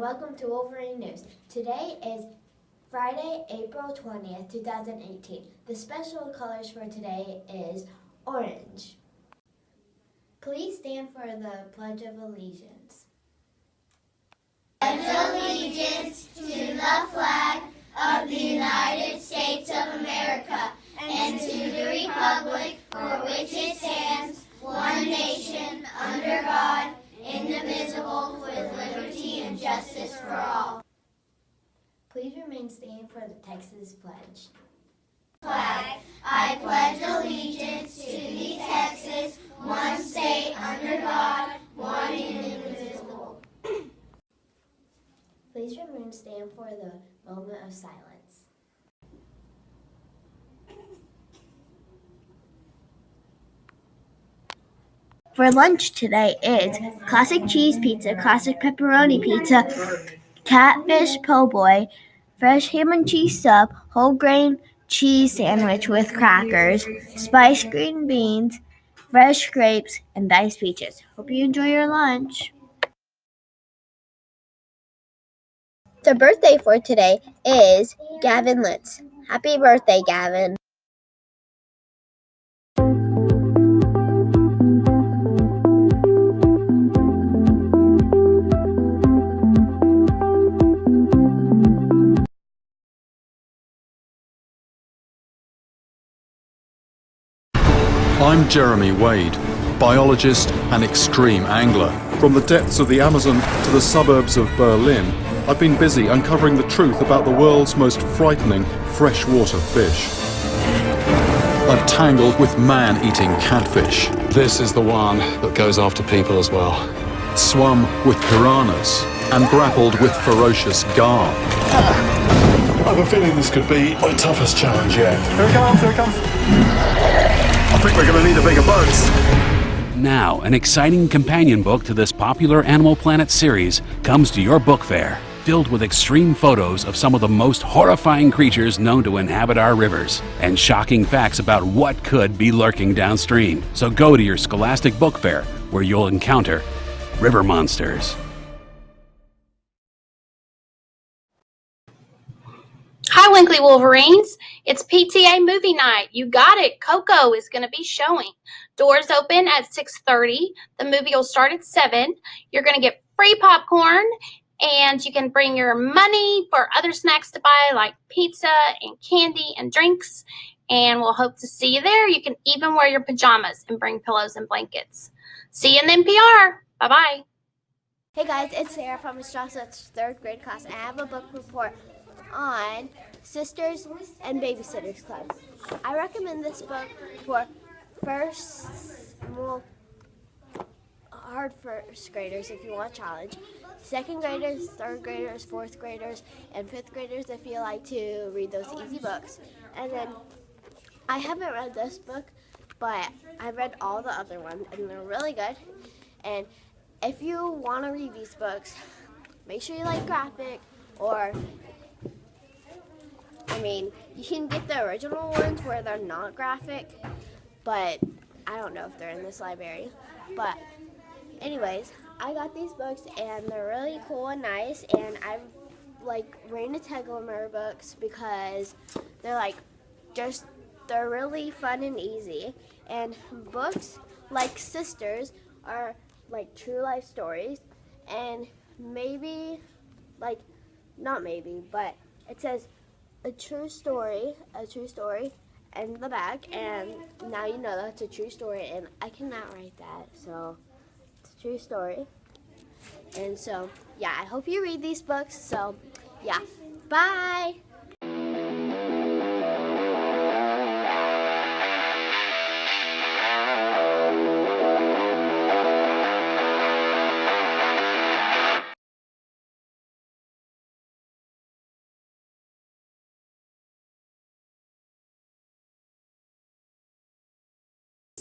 welcome to Wolverine News. Today is Friday, April 20th, 2018. The special colors for today is orange. Please stand for the Pledge of Allegiance. Pledge allegiance to the flag of the United States of America and to the republic for which it stands, one nation, under God, indivisible, with liberty and justice for all. Please remain standing for the Texas pledge. Flag, I pledge allegiance to the Texas, one state under God, one and indivisible. Please remain standing for the moment of silence. For lunch today is classic cheese pizza, classic pepperoni pizza, catfish po' boy, fresh ham and cheese sub, whole grain cheese sandwich with crackers, spiced green beans, fresh grapes, and diced peaches. Hope you enjoy your lunch. The birthday for today is Gavin Litz. Happy birthday, Gavin. I'm Jeremy Wade, biologist and extreme angler. From the depths of the Amazon to the suburbs of Berlin, I've been busy uncovering the truth about the world's most frightening freshwater fish. I've tangled with man-eating catfish. This is the one that goes after people as well. Swum with piranhas and grappled with ferocious gar. I have a feeling this could be my toughest challenge yet. Here it comes, here it comes. I think we're going to need a bigger boat. Now, an exciting companion book to this popular Animal Planet series comes to your book fair, filled with extreme photos of some of the most horrifying creatures known to inhabit our rivers, and shocking facts about what could be lurking downstream. So go to your Scholastic Book Fair, where you'll encounter river monsters. Hi, Winkley Wolverines. It's PTA movie night. You got it. Coco is going to be showing. Doors open at 6:30. The movie will start at 7. You're going to get free popcorn, and you can bring your money for other snacks to buy, like pizza and candy and drinks, and we'll hope to see you there. You can even wear your pajamas and bring pillows and blankets. See you in the NPR. Bye-bye. Hey guys, it's Sarah from Miss Jossett's 3rd grade class, and I have a book report on Sisters and Babysitters Club. I recommend this book for hard first graders if you want a challenge, 2nd graders, 3rd graders, 4th graders, and 5th graders if you like to read those easy books. And then I haven't read this book, but I've read all the other ones, and they're really good. And if you want to read these books, make sure you like graphic, or you can get the original ones where they're not graphic, but I don't know if they're in this library. But anyways, I got these books, and they're really cool and nice, and I like Raina Tegelmer books because they're they're really fun and easy. And books like Sisters are like true life stories, and not maybe, but it says a true story in the back, and now you know that's a true story, and I cannot write that, so it's a true story. And so yeah, I hope you read these books. So yeah, bye.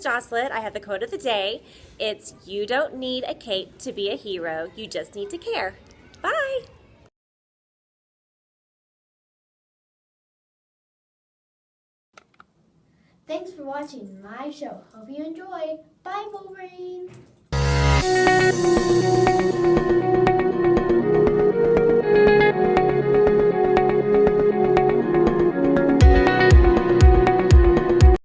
Jocelyn. I have the quote of the day. It's, you don't need a cape to be a hero, you just need to care. Bye! Thanks for watching my show. Hope you enjoy. Bye, Wolverine.